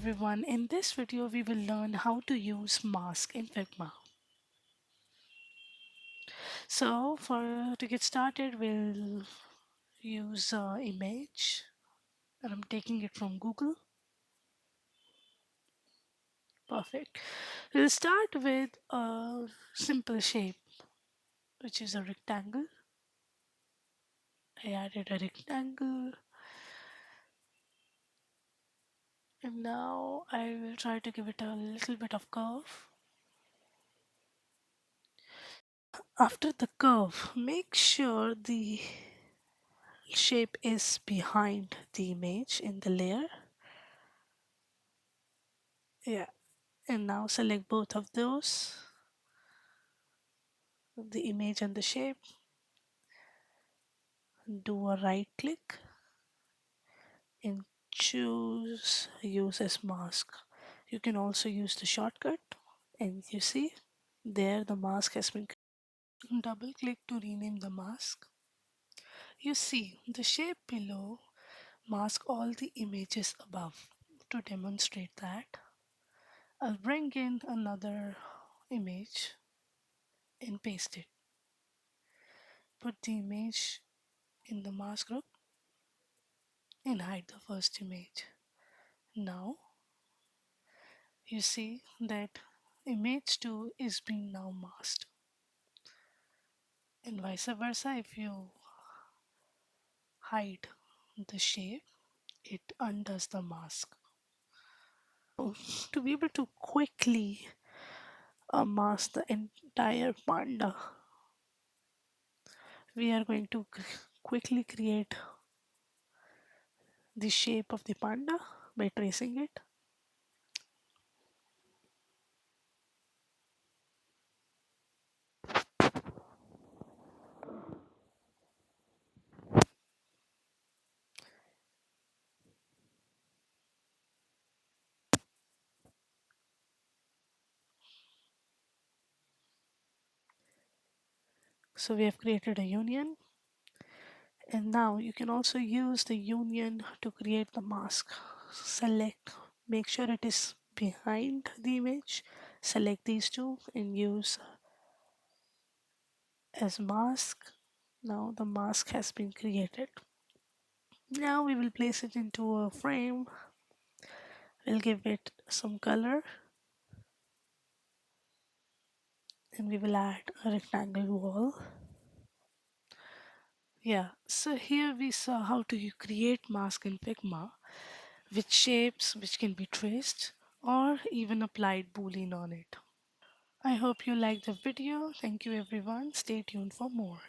everyone. In this video, we will learn how to use mask in Figma. So, for to get started, we'll use image, and I'm taking it from Google. Perfect. We'll start with a simple shape, which is a rectangle. I added a rectangle, and now I will try to give it a little bit of curve. After the curve, make sure the shape is behind the image in the layer. Yeah, and now select both of those, the image and the shape. Do a right click and choose use as mask. You can also use the shortcut, and you see there the mask has been. Double click to rename the mask. You see the shape below mask all the images above. To demonstrate that, I'll bring in another image and paste it. Put the image in the mask group and hide the first image. Now you see that image 2 is being now masked, and vice versa. If you hide the shape, it undoes the mask. To be able to quickly mask the entire panda, we are going to quickly create the shape of the panda by tracing it. So we have created a union, and now you can also use the union to create the mask. Select, make sure it is behind the image. Select these two and use as mask. Now the mask has been created. Now we will place it into a frame. We'll give it some color, and we will add a rectangle wall. Yeah, so here we saw how to create mask in Figma with shapes which can be traced or even applied boolean on it. I hope you liked the video. Thank you everyone. Stay tuned for more.